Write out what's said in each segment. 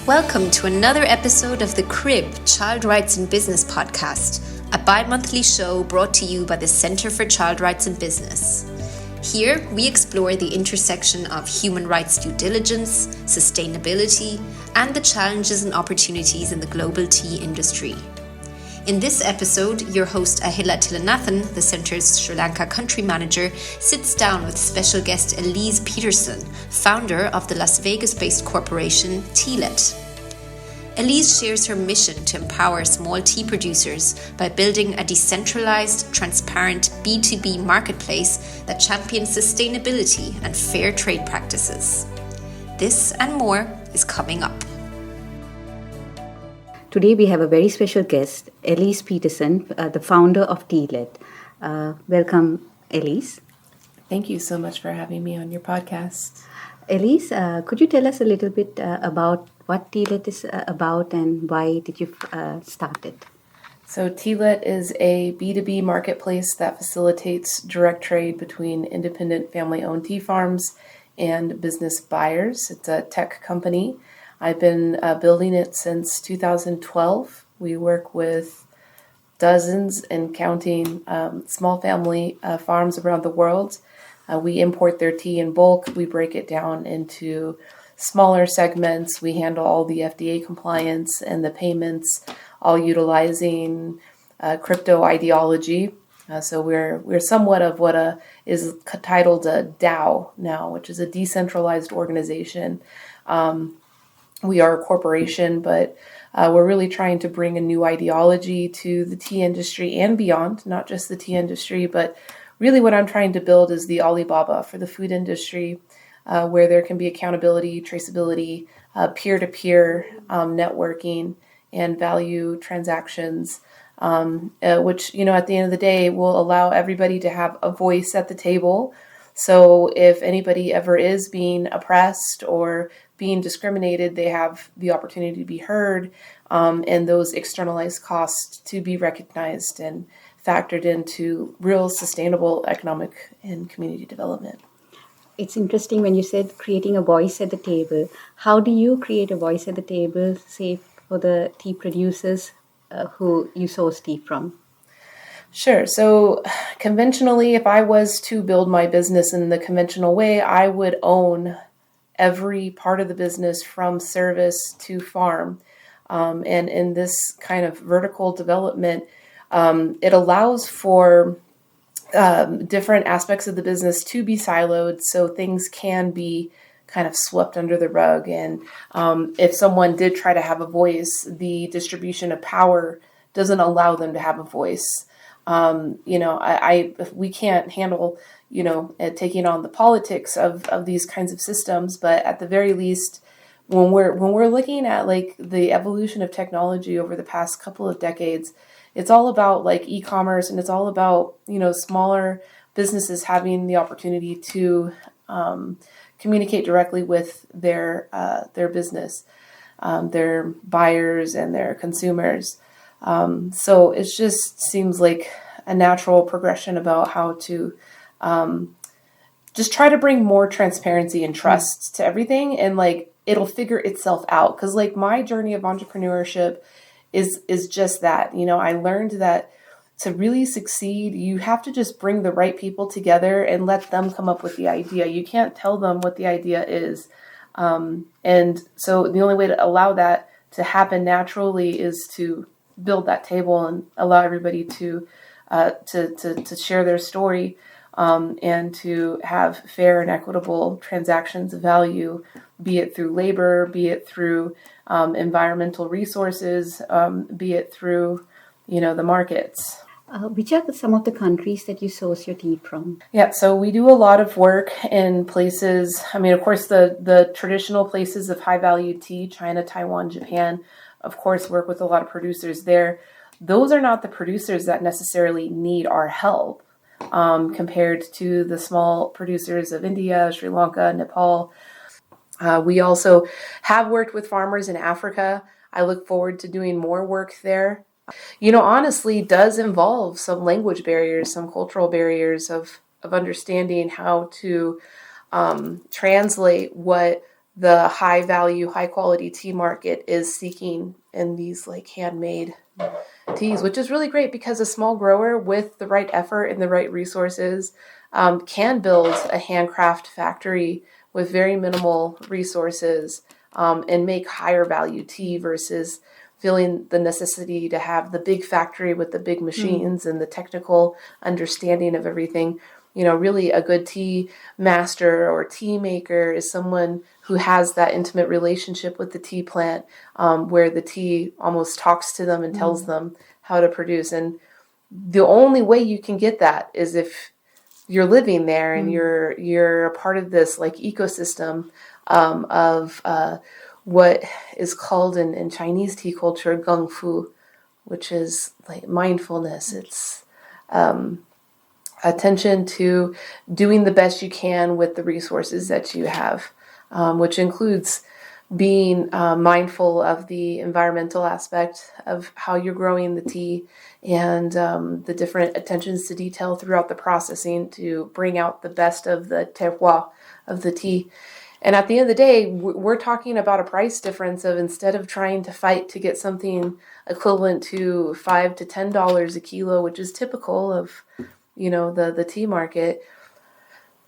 Welcome to another episode of the Crib Child Rights and Business podcast, a bi-monthly show brought to you by the Centre for Child Rights and Business. Here, we explore the intersection of human rights due diligence, sustainability, and the challenges and opportunities in the global tea industry. In this episode, your host Ahila Thillainathan, the Centre's Sri Lanka country manager, sits down with special guest Elyse Petersen, founder of the Las Vegas-based corporation Tealet. Elyse shares her mission to empower small tea producers by building a decentralized, transparent B2B marketplace that champions sustainability and fair trade practices. This and more is coming up. Today we have a very special guest, Elyse Petersen, the founder of Tealet. Welcome, Elyse. Thank you so much for having me on your podcast. Elyse, could you tell us a little bit about what Tealet is about and why did you start it? So Tealet is a B2B marketplace that facilitates direct trade between independent family-owned tea farms and business buyers. It's a tech company. I've been building it since 2012. We work with dozens and counting small family farms around the world. We import their tea in bulk. We break it down into smaller segments. We handle all the FDA compliance and the payments, all utilizing crypto ideology. So we're somewhat of what is titled a DAO now, which is a decentralized organization. We are a corporation, but we're really trying to bring a new ideology to the tea industry and beyond, not just the tea industry, but really what I'm trying to build is the Alibaba for the food industry, where there can be accountability, traceability, peer-to-peer networking, and value transactions, which, at the end of the day will allow everybody to have a voice at the table. So if anybody ever is being oppressed or being discriminated, they have the opportunity to be heard, and those externalized costs to be recognized and factored into real sustainable economic and community development. It's interesting when you said creating a voice at the table. How do you create a voice at the table, say, for the tea producers who you source tea from? Sure. So conventionally, if I was to build my business in the conventional way, I would own every part of the business from service to farm. And in this kind of vertical development, it allows for different aspects of the business to be siloed so things can be kind of swept under the rug. And if someone did try to have a voice, the distribution of power doesn't allow them to have a voice. We can't handle, taking on the politics of these kinds of systems, but at the very least, when we're looking at like the evolution of technology over the past couple of decades, it's all about like e-commerce, and it's all about, smaller businesses having the opportunity to communicate directly with their business, their buyers and their consumers. So it just seems like a natural progression about how to just try to bring more transparency and trust to everything, and like it'll figure itself out. Because like my journey of entrepreneurship is just that. I learned that to really succeed, you have to just bring the right people together and let them come up with the idea. You can't tell them what the idea is. And so the only way to allow that to happen naturally is to build that table and allow everybody to share their story, and to have fair and equitable transactions of value, be it through labor, be it through environmental resources, be it through, the markets. Which are some of the countries that you source your tea from? Yeah, so we do a lot of work in places, of course, the traditional places of high-value tea, China, Taiwan, Japan, of course, work with a lot of producers there. Those are not the producers that necessarily need our help, compared to the small producers of India, Sri Lanka, Nepal. We also have worked with farmers in Africa. I look forward to doing more work there. Honestly does involve some language barriers, some cultural barriers of understanding how to translate what the high value, high quality tea market is seeking in these like handmade teas, which is really great because a small grower with the right effort and the right resources can build a handcraft factory with very minimal resources and make higher value tea versus feeling the necessity to have the big factory with the big machines and the technical understanding of everything. Really a good tea master or tea maker is someone who has that intimate relationship with the tea plant, where the tea almost talks to them and tells them how to produce. And the only way you can get that is if you're living there and you're a part of this like ecosystem of what is called in Chinese tea culture gong fu, which is like mindfulness. It's attention to doing the best you can with the resources that you have, which includes being mindful of the environmental aspect of how you're growing the tea and the different attentions to detail throughout the processing to bring out the best of the terroir of the tea. And at the end of the day, we're talking about a price difference of, instead of trying to fight to get something equivalent to $5 to $10 a kilo, which is typical of the tea market,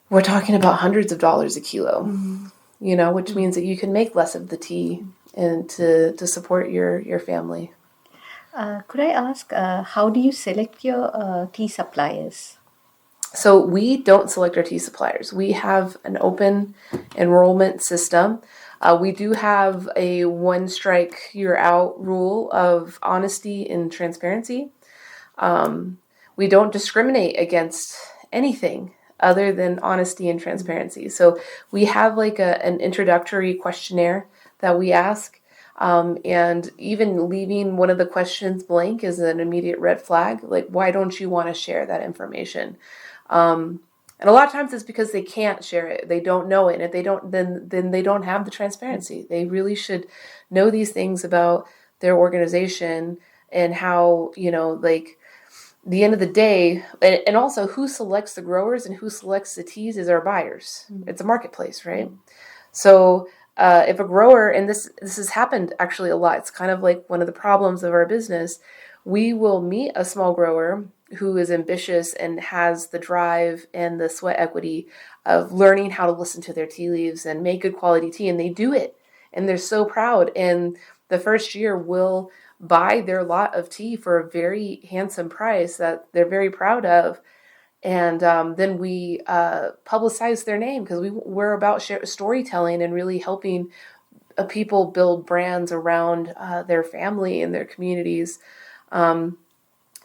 we're talking about hundreds of dollars a kilo, which means that you can make less of the tea and to support your family. Could I ask, how do you select your tea suppliers? So we don't select our tea suppliers. We have an open enrollment system. We do have a one strike, you're out rule of honesty and transparency. We don't discriminate against anything other than honesty and transparency. So we have like an introductory questionnaire that we ask. And even leaving one of the questions blank is an immediate red flag. Like, why don't you want to share that information? And a lot of times it's because they can't share it. They don't know it. And if they don't, then they don't have the transparency. They really should know these things about their organization and how, the end of the day, and also who selects the growers and who selects the teas is our buyers. It's a marketplace, right? So if a grower, and this has happened actually a lot, it's kind of like one of the problems of our business, we will meet a small grower who is ambitious and has the drive and the sweat equity of learning how to listen to their tea leaves and make good quality tea, and they do it, and they're so proud. And the first year we'll buy their lot of tea for a very handsome price that they're very proud of. And then we publicize their name because we're about storytelling and really helping people build brands around their family and their communities. And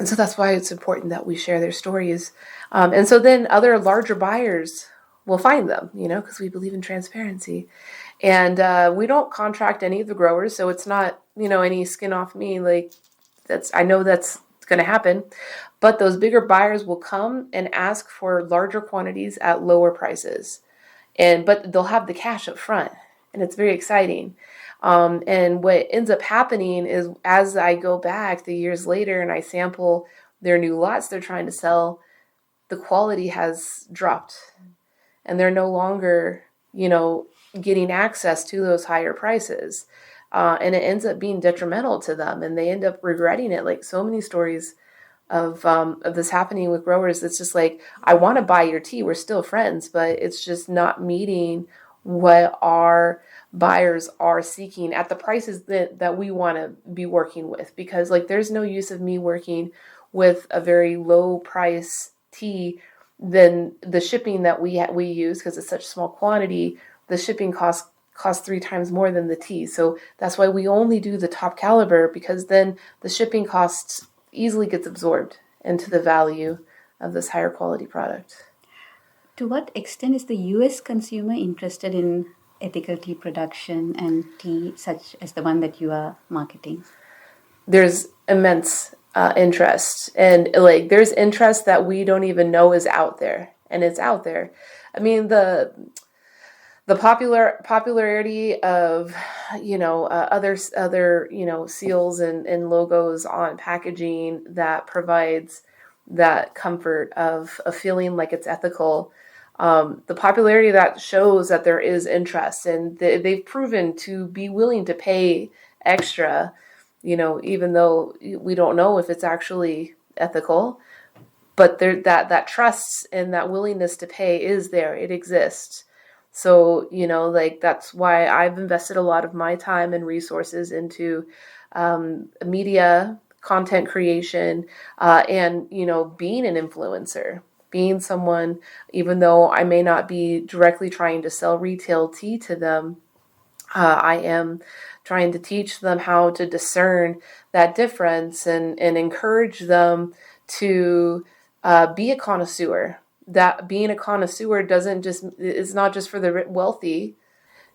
so that's why it's important that we share their stories. And so then other larger buyers will find them, because we believe in transparency. And we don't contract any of the growers, so it's not, any skin off me. Like, I know that's going to happen. But those bigger buyers will come and ask for larger quantities at lower prices. But they'll have the cash up front, and it's very exciting. And what ends up happening is, as I go back the years later and I sample their new lots they're trying to sell, the quality has dropped. And they're no longer, getting access to those higher prices. And it ends up being detrimental to them, and they end up regretting it. Like so many stories of this happening with growers. It's just like, I want to buy your tea. We're still friends, but it's just not meeting what our buyers are seeking at the prices that we want to be working with. Because like, there's no use of me working with a very low price tea than the shipping that we use, because it's such small quantity. The shipping costs 3 times more than the tea. So that's why we only do the top caliber, because then the shipping costs easily gets absorbed into the value of this higher quality product. To what extent is the US consumer interested in ethical tea production and tea such as the one that you are marketing? There's immense interest, and like there's interest that we don't even know is out there, and it's out there. I mean, the the popularity of, other seals and logos on packaging that provides that comfort of feeling like it's ethical. The popularity that shows that there is interest, and they've proven to be willing to pay extra, even though we don't know if it's actually ethical. But that trust and that willingness to pay is there. It exists. So, that's why I've invested a lot of my time and resources into media, content creation, and, being an influencer, being someone, even though I may not be directly trying to sell retail tea to them, I am trying to teach them how to discern that difference and encourage them to be a connoisseur. That being a connoisseur is not just for the wealthy.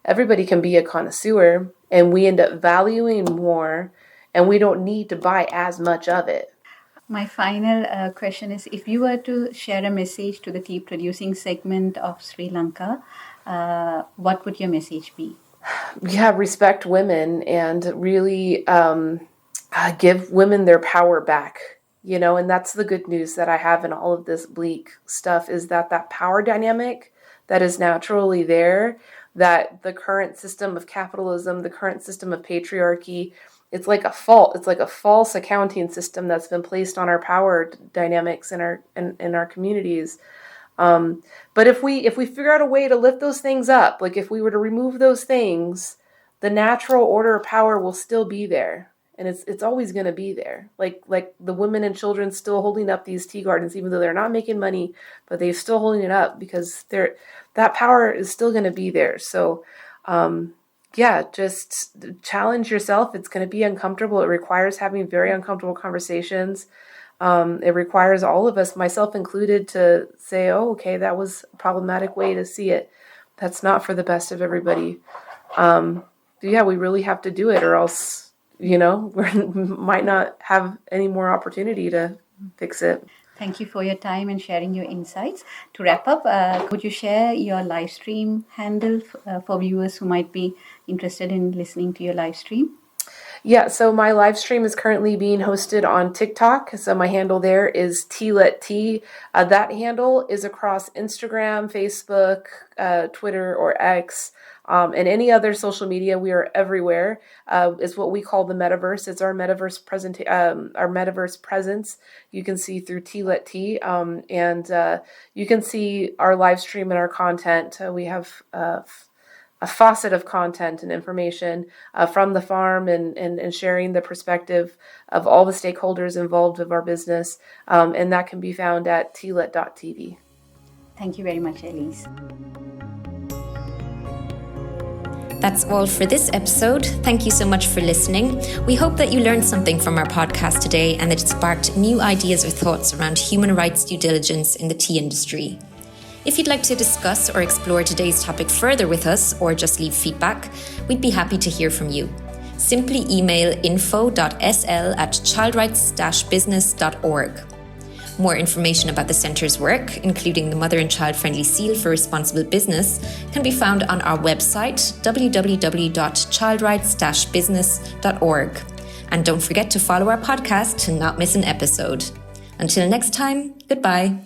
Everybody can be a connoisseur, and we end up valuing more, and we don't need to buy as much of it. My final question is, if you were to share a message to the tea producing segment of Sri Lanka, what would your message be? Yeah, respect women and really give women their power back. And that's the good news that I have in all of this bleak stuff, is that power dynamic that is naturally there, that the current system of capitalism, the current system of patriarchy, it's like a fault. It's like a false accounting system that's been placed on our power dynamics in our communities. But if we figure out a way to lift those things up, like if we were to remove those things, the natural order of power will still be there. And it's always going to be there. Like the women and children still holding up these tea gardens, even though they're not making money, but they're still holding it up because that power is still going to be there. So, just challenge yourself. It's going to be uncomfortable. It requires having very uncomfortable conversations. It requires all of us, myself included, to say, oh, okay, that was a problematic way to see it. That's not for the best of everybody. We really have to do it, or else we might not have any more opportunity to fix it. Thank you for your time and sharing your insights. To wrap up, could you share your live stream handle for viewers who might be interested in listening to your live stream? Yeah, so my live stream is currently being hosted on TikTok. So my handle there is Tealet. That handle is across Instagram, Facebook, Twitter, or X. And any other social media. We are everywhere. Is what we call the metaverse. It's our metaverse presence. You can see through Tealet, and you can see our live stream and our content. We have a faucet of content and information from the farm and sharing the perspective of all the stakeholders involved with our business, and that can be found at tealet.tv. Thank you very much, Elyse. That's all for this episode. Thank you so much for listening. We hope that you learned something from our podcast today and that it sparked new ideas or thoughts around human rights due diligence in the tea industry. If you'd like to discuss or explore today's topic further with us or just leave feedback, we'd be happy to hear from you. Simply email info.sl@childrights-business.org. More information about the Centre's work, including the Mother and Child Friendly Seal for Responsible Business, can be found on our website, www.childrights-business.org. And don't forget to follow our podcast to not miss an episode. Until next time, goodbye.